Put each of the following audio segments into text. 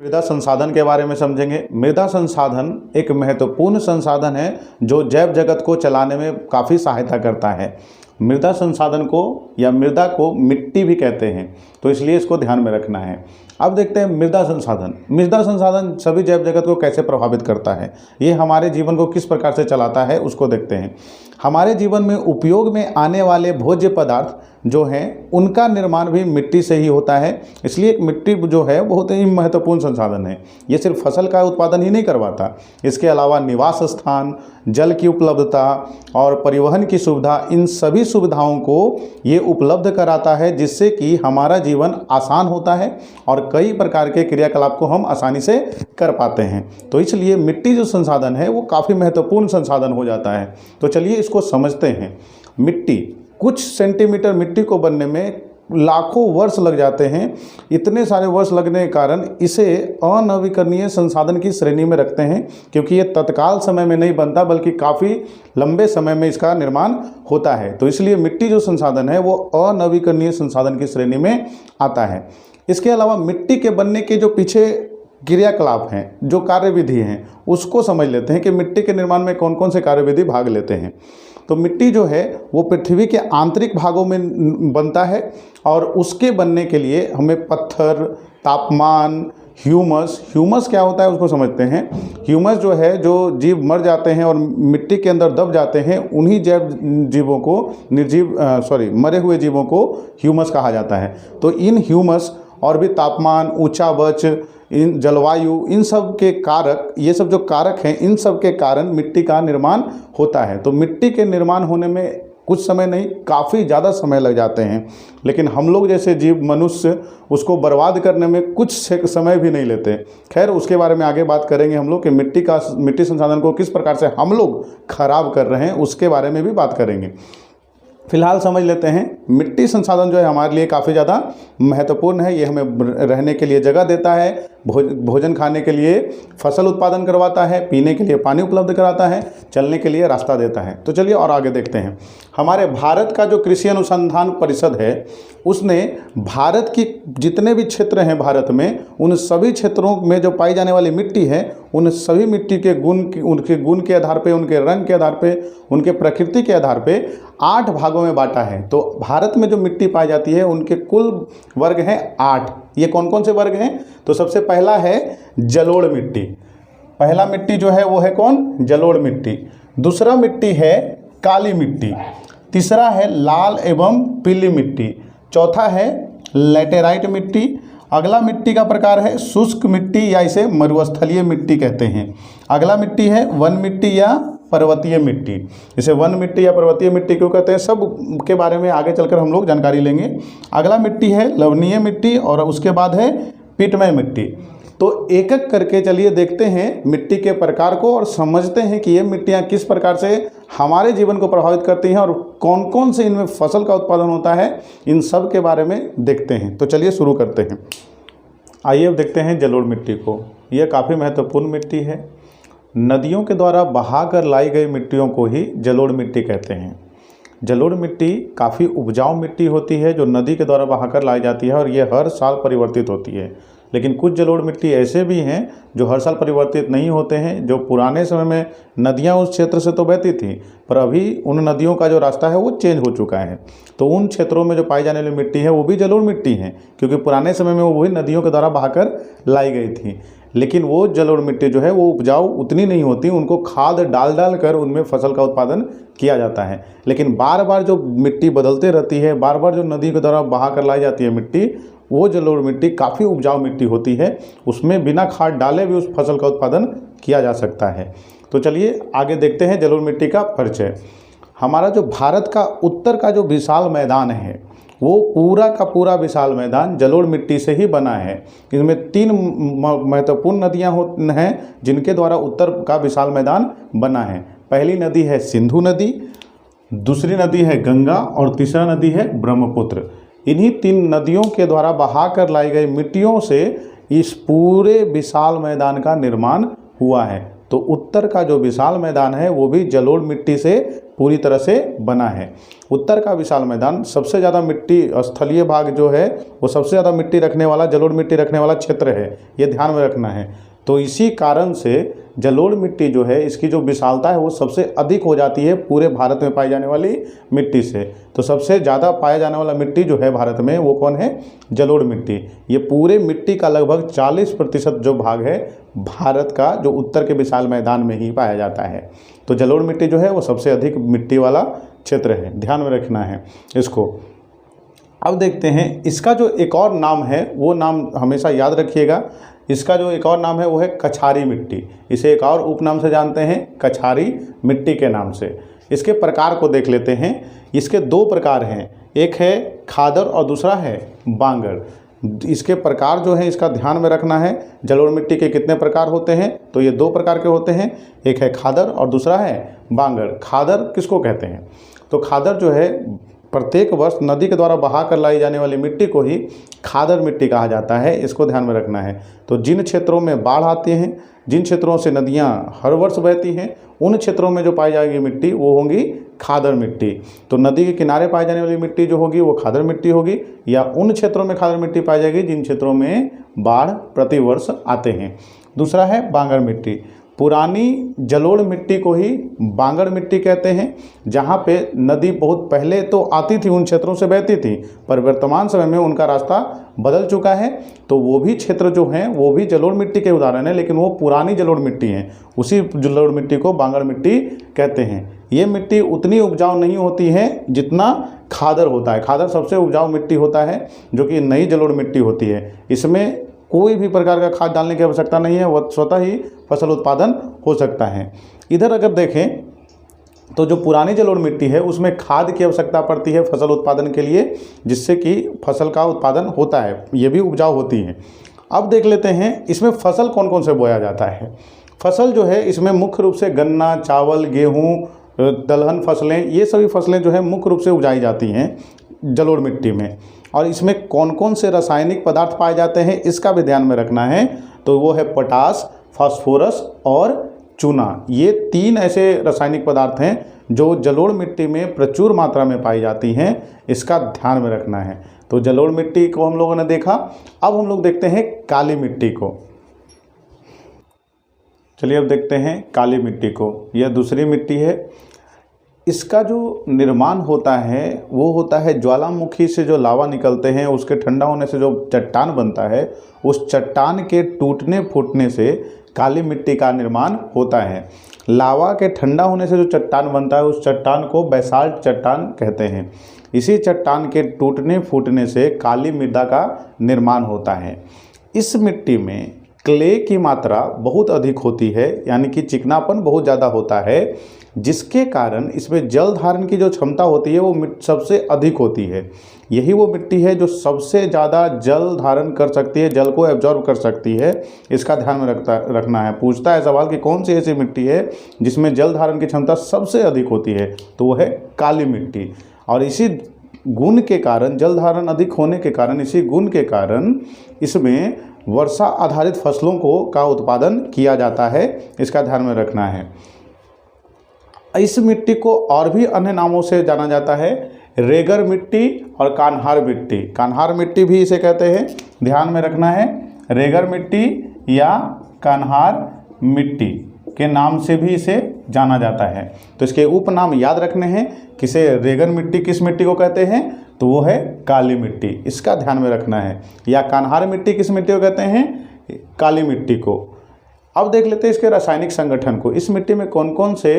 मृदा संसाधन के बारे में समझेंगे। मृदा संसाधन एक महत्वपूर्ण संसाधन है जो जैव जगत को चलाने में काफ़ी सहायता करता है। मृदा संसाधन को या मृदा को मिट्टी भी कहते हैं, तो इसलिए इसको ध्यान में रखना है। अब देखते हैं मृदा संसाधन। मृदा संसाधन सभी जैव जगत को कैसे प्रभावित करता है, ये हमारे जीवन को किस प्रकार से चलाता है उसको देखते हैं। हमारे जीवन में उपयोग में आने वाले भोज्य पदार्थ जो हैं उनका निर्माण भी मिट्टी से ही होता है, इसलिए मिट्टी जो है बहुत ही महत्वपूर्ण संसाधन है। ये सिर्फ फसल का उत्पादन ही नहीं करवाता, इसके अलावा निवास स्थान, जल की उपलब्धता और परिवहन की सुविधा, इन सभी सुविधाओं को ये उपलब्ध कराता है, जिससे कि हमारा जीवन आसान होता है और कई प्रकार के क्रियाकलाप को हम आसानी से कर पाते हैं। तो इसलिए मिट्टी जो संसाधन है वो काफ़ी महत्वपूर्ण संसाधन हो जाता है। तो चलिए इसको समझते हैं। मिट्टी, कुछ सेंटीमीटर मिट्टी को बनने में लाखों वर्ष लग जाते हैं। इतने सारे वर्ष लगने के कारण इसे अनवीकरणीय संसाधन की श्रेणी में रखते हैं, क्योंकि ये तत्काल समय में नहीं बनता बल्कि काफ़ी लंबे समय में इसका निर्माण होता है। तो इसलिए मिट्टी जो संसाधन है वो अनवीकरणीय संसाधन की श्रेणी में आता है। इसके अलावा मिट्टी के बनने के जो पीछे क्रियाकलाप हैं, जो कार्यविधि हैं, उसको समझ लेते हैं कि मिट्टी के निर्माण में कौन कौन से कार्यविधि भाग लेते हैं। तो मिट्टी जो है वो पृथ्वी के आंतरिक भागों में बनता है और उसके बनने के लिए हमें पत्थर, तापमान, ह्यूमस क्या होता है उसको समझते हैं। ह्यूमस जो है, जो जीव मर जाते हैं और मिट्टी के अंदर दब जाते हैं, उन्हीं जैव जीवों को मरे हुए जीवों को ह्यूमस कहा जाता है। तो इन ह्यूमस और भी तापमान, ऊंचा बच, इन जलवायु, इन सब के कारक, ये सब जो कारक हैं, इन सब के कारण मिट्टी का निर्माण होता है। तो मिट्टी के निर्माण होने में कुछ समय नहीं, काफ़ी ज़्यादा समय लग जाते हैं, लेकिन हम लोग जैसे जीव, मनुष्य, उसको बर्बाद करने में कुछ समय भी नहीं लेते। खैर, उसके बारे में आगे बात करेंगे हम लोग कि मिट्टी संसाधन को किस प्रकार से हम लोग खराब कर रहे हैं, उसके बारे में भी बात करेंगे। फिलहाल समझ लेते हैं, मिट्टी संसाधन जो है हमारे लिए काफ़ी ज़्यादा महत्वपूर्ण है। ये हमें रहने के लिए जगह देता है, भोजन खाने के लिए फसल उत्पादन करवाता है, पीने के लिए पानी उपलब्ध कराता है, चलने के लिए रास्ता देता है। तो चलिए और आगे देखते हैं। हमारे भारत का जो कृषि अनुसंधान परिषद है, उसने भारत की जितने भी क्षेत्र हैं भारत में, उन सभी क्षेत्रों में जो पाई जाने वाली मिट्टी है, उन सभी मिट्टी के उनके गुण के आधार पे, उनके रंग के आधार पे, उनके प्रकृति के आधार पे 8 भागों में बांटा है। तो भारत में जो मिट्टी पाई जाती है उनके कुल वर्ग हैं 8। ये कौन कौन से वर्ग हैं? तो सबसे पहला है जलोढ़ मिट्टी। पहला मिट्टी जो है वो है कौन? जलोढ़ मिट्टी। दूसरा मिट्टी है काली मिट्टी। तीसरा है लाल एवं पीली मिट्टी। चौथा है लैटेराइट मिट्टी। अगला मिट्टी का प्रकार है शुष्क मिट्टी या इसे मरुस्थलीय मिट्टी कहते हैं। अगला मिट्टी है वन मिट्टी या पर्वतीय मिट्टी। इसे वन मिट्टी या पर्वतीय मिट्टी क्यों कहते हैं, सब के बारे में आगे चलकर हम लोग जानकारी लेंगे। अगला मिट्टी है लवणीय मिट्टी और उसके बाद है पिटमय मिट्टी। तो एक एक करके चलिए देखते हैं मिट्टी के प्रकार को और समझते हैं कि ये मिट्टियाँ किस प्रकार से हमारे जीवन को प्रभावित करती हैं और कौन कौन से इनमें फसल का उत्पादन होता है, इन सब के बारे में देखते हैं। तो चलिए शुरू करते हैं। आइए अब देखते हैं जलोढ़ मिट्टी को। यह काफ़ी महत्वपूर्ण मिट्टी है। नदियों के द्वारा बहाकर लाई गई मिट्टियों को ही जलोढ़ मिट्टी कहते हैं। जलोढ़ मिट्टी काफ़ी उपजाऊ मिट्टी होती है जो नदी के द्वारा बहाकर लाई जाती है और ये हर साल परिवर्तित होती है। लेकिन कुछ जलोढ़ मिट्टी ऐसे भी हैं जो हर साल परिवर्तित नहीं होते हैं। जो पुराने समय में नदियां उस क्षेत्र से तो बहती थी, पर अभी उन नदियों का जो रास्ता है वो चेंज हो चुका है। तो उन क्षेत्रों में जो पाई जाने वाली मिट्टी है वो भी जलोढ़ मिट्टी है, क्योंकि पुराने समय में वो वही नदियों के द्वारा बहाकर लाई गई थी। लेकिन वो जलोढ़ मिट्टी जो है वो उपजाऊ उतनी नहीं होती, उनको खाद डाल डाल कर उनमें फसल का उत्पादन किया जाता है। लेकिन बार बार जो मिट्टी बदलते रहती है, बार बार जो नदी के द्वारा बहा कर लाई जाती है मिट्टी, वो जलोढ़ मिट्टी काफ़ी उपजाऊ मिट्टी होती है। उसमें बिना खाद डाले भी उस फसल का उत्पादन किया जा सकता है। तो चलिए आगे देखते हैं जलोढ़ मिट्टी का परिचय। हमारा जो भारत का उत्तर का जो विशाल मैदान है, वो पूरा का पूरा विशाल मैदान जलोढ़ मिट्टी से ही बना है। इसमें 3 महत्वपूर्ण नदियाँ हैं जिनके द्वारा उत्तर का विशाल मैदान बना है। पहली नदी है सिंधु नदी, दूसरी नदी है गंगा और तीसरा नदी है ब्रह्मपुत्र। इन्हीं 3 नदियों के द्वारा बहाकर लाई गई मिट्टियों से इस पूरे विशाल मैदान का निर्माण हुआ है। तो उत्तर का जो विशाल मैदान है वो भी जलोढ़ मिट्टी से पूरी तरह से बना है। उत्तर का विशाल मैदान सबसे ज़्यादा मिट्टी, स्थलीय भाग जो है वो सबसे ज़्यादा मिट्टी रखने वाला, जलोढ़ मिट्टी रखने वाला क्षेत्र है, ये ध्यान में रखना है। तो इसी कारण से जलोढ़ मिट्टी जो है इसकी जो विशालता है वो सबसे अधिक हो जाती है पूरे भारत में पाई जाने वाली मिट्टी से। तो सबसे ज़्यादा पाया जाने वाला मिट्टी जो है भारत में वो कौन है? जलोढ़ मिट्टी। ये पूरे मिट्टी का लगभग 40% जो भाग है भारत का, जो उत्तर के विशाल मैदान में ही पाया जाता है। तो जलोढ़ मिट्टी जो है वो सबसे अधिक मिट्टी वाला क्षेत्र है, ध्यान में रखना है इसको। अब देखते हैं इसका जो एक और नाम है वो नाम हमेशा याद रखिएगा। इसका जो एक और नाम है वो है कछारी मिट्टी। इसे एक और उपनाम से जानते हैं, कछारी मिट्टी के नाम से। इसके प्रकार को देख लेते हैं। इसके दो प्रकार हैं, एक है खादर और दूसरा है बांगर। इसके प्रकार जो है इसका ध्यान में रखना है। जलोढ़ मिट्टी के कितने प्रकार होते हैं? तो ये दो प्रकार के होते हैं, एक है खादर और दूसरा है बांगर। खादर किसको कहते हैं? तो खादर जो है प्रत्येक वर्ष नदी के द्वारा बहा कर लाई जाने वाली मिट्टी को ही खादर मिट्टी कहा जाता है, इसको ध्यान में रखना है। तो जिन क्षेत्रों में बाढ़ आती हैं, जिन क्षेत्रों से नदियां हर वर्ष बहती हैं, उन क्षेत्रों में जो पाई जाएगी मिट्टी वो होगी खादर मिट्टी। तो नदी के किनारे पाई जाने वाली मिट्टी जो होगी वो खादर मिट्टी होगी, या उन क्षेत्रों में खादर मिट्टी पाई जाएगी जिन क्षेत्रों में बाढ़ प्रतिवर्ष आते हैं। दूसरा है बांगर मिट्टी। पुरानी जलोढ़ मिट्टी को ही बांगर मिट्टी कहते हैं, जहाँ पे नदी बहुत पहले तो आती थी, उन क्षेत्रों से बहती थी, पर वर्तमान समय में उनका रास्ता बदल चुका है। तो वो भी क्षेत्र जो हैं वो भी जलोढ़ मिट्टी के उदाहरण है, लेकिन वो पुरानी जलोढ़ मिट्टी हैं। उसी जलोढ़ मिट्टी को बांगर मिट्टी कहते हैं। ये मिट्टी उतनी उपजाऊ नहीं होती है जितना खादर होता है। खादर सबसे उपजाऊ मिट्टी होता है, जो कि नई जलोढ़ मिट्टी होती है। इसमें कोई भी प्रकार का खाद डालने की आवश्यकता नहीं है, वह स्वतः ही फसल उत्पादन हो सकता है। इधर अगर देखें तो जो पुरानी जलोढ़ मिट्टी है उसमें खाद की आवश्यकता पड़ती है फसल उत्पादन के लिए, जिससे कि फसल का उत्पादन होता है, ये भी उपजाऊ होती है। अब देख लेते हैं इसमें फसल कौन कौन से बोया जाता है। फसल जो है इसमें मुख्य रूप से गन्ना, चावल, गेहूँ, दलहन फसलें, ये सभी फसलें जो है मुख्य रूप से उगाई जाती हैं जलोढ़ मिट्टी में। और इसमें कौन कौन से रासायनिक पदार्थ पाए जाते हैं इसका भी ध्यान में रखना है। तो वो है पोटास, फास्फोरस और चूना। ये तीन ऐसे रासायनिक पदार्थ हैं जो जलोढ़ मिट्टी में प्रचुर मात्रा में पाई जाती हैं, इसका ध्यान में रखना है। तो जलोढ़ मिट्टी को हम लोगों ने देखा। अब हम लोग देखते हैं काली मिट्टी को। चलिए अब देखते हैं काली मिट्टी को। यह दूसरी मिट्टी है। इसका जो निर्माण होता है वो होता है ज्वालामुखी से जो लावा निकलते हैं, उसके ठंडा होने से जो चट्टान बनता है, उस चट्टान के टूटने फूटने से काली मिट्टी का निर्माण होता है। लावा के ठंडा होने से जो चट्टान बनता है उस चट्टान को बेसाल्ट चट्टान कहते हैं। इसी चट्टान के टूटने फूटने से काली मृदा का निर्माण होता है। इस मिट्टी में क्ले की मात्रा बहुत अधिक होती है, यानी कि चिकनापन बहुत ज़्यादा होता है, जिसके कारण इसमें जल धारण की जो क्षमता होती है वो सबसे अधिक होती है। यही वो मिट्टी है जो सबसे ज़्यादा जल धारण कर सकती है, जल को एब्जॉर्ब कर सकती है। इसका ध्यान में रखना है। पूछता है सवाल कि कौन सी ऐसी मिट्टी है जिसमें जल धारण की क्षमता सबसे अधिक होती है, तो वो है काली मिट्टी। और इसी गुण के कारण, जल धारण अधिक होने के कारण, इसी गुण के कारण इसमें वर्षा आधारित फसलों का उत्पादन किया जाता है, इसका ध्यान में रखना है। इस मिट्टी को और भी अन्य नामों से जाना जाता है, रेगर मिट्टी और कान्हार मिट्टी। कान्हार मिट्टी भी इसे कहते हैं, ध्यान में रखना है। रेगर मिट्टी या कान्हार मिट्टी के नाम से भी इसे जाना जाता है। तो इसके उपनाम याद रखने हैं। किसे रेगर मिट्टी किस मिट्टी को कहते हैं? तो वो है काली मिट्टी, इसका ध्यान में रखना है। या कान्हार मिट्टी किस मिट्टी को कहते हैं? काली मिट्टी को। अब देख लेते हैं इसके रासायनिक संगठन को। इस मिट्टी में कौन कौन से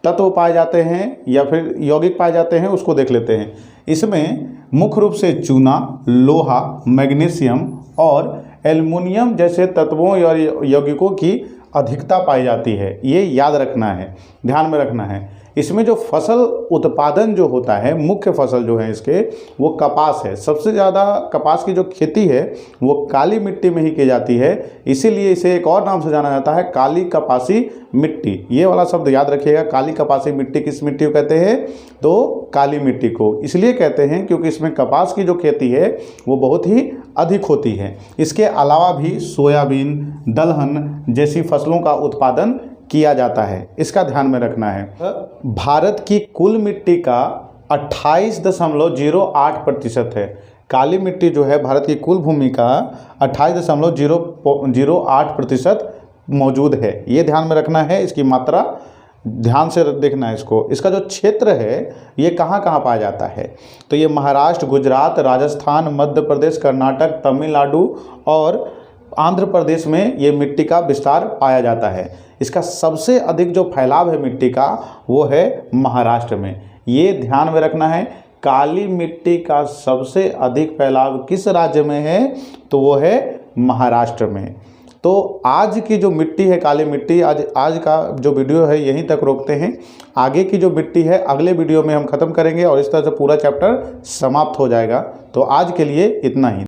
तत्व पाए जाते हैं या फिर यौगिक पाए जाते हैं उसको देख लेते हैं। इसमें मुख्य रूप से चूना, लोहा, मैग्नीशियम और एल्युमिनियम जैसे तत्वों या यौगिकों की अधिकता पाई जाती है, ये याद रखना है, ध्यान में रखना है। इसमें जो फसल उत्पादन जो होता है, मुख्य फसल जो है इसके, वो कपास है। सबसे ज़्यादा कपास की जो खेती है वो काली मिट्टी में ही की जाती है, इसीलिए इसे एक और नाम से जाना जाता है, काली कपासी मिट्टी। ये वाला शब्द याद रखिएगा। काली कपासी मिट्टी किस मिट्टी को कहते हैं? तो काली मिट्टी को इसलिए कहते हैं क्योंकि इसमें कपास की जो खेती है वो बहुत ही अधिक होती है। इसके अलावा भी सोयाबीन, दलहन जैसी फसलों का उत्पादन किया जाता है, इसका ध्यान में रखना है। भारत की कुल मिट्टी का 28.08% है। काली मिट्टी जो है भारत की कुल भूमि का 28.08% मौजूद है। ये ध्यान में रखना है, इसकी मात्रा ध्यान से देखना है इसको। इसका जो क्षेत्र है ये कहाँ कहाँ पाया जाता है, तो ये महाराष्ट्र, गुजरात, राजस्थान, मध्य प्रदेश, कर्नाटक, तमिलनाडु और आंध्र प्रदेश में ये मिट्टी का विस्तार पाया जाता है। इसका सबसे अधिक जो फैलाव है मिट्टी का वो है महाराष्ट्र में। ये ध्यान में रखना है, काली मिट्टी का सबसे अधिक फैलाव किस राज्य में है, तो वो है महाराष्ट्र में। तो आज की जो मिट्टी है काली मिट्टी, आज का जो वीडियो है यहीं तक रोकते हैं। आगे की जो मिट्टी है अगले वीडियो में हम ख़त्म करेंगे और इस तरह से पूरा चैप्टर समाप्त हो जाएगा। तो आज के लिए इतना ही।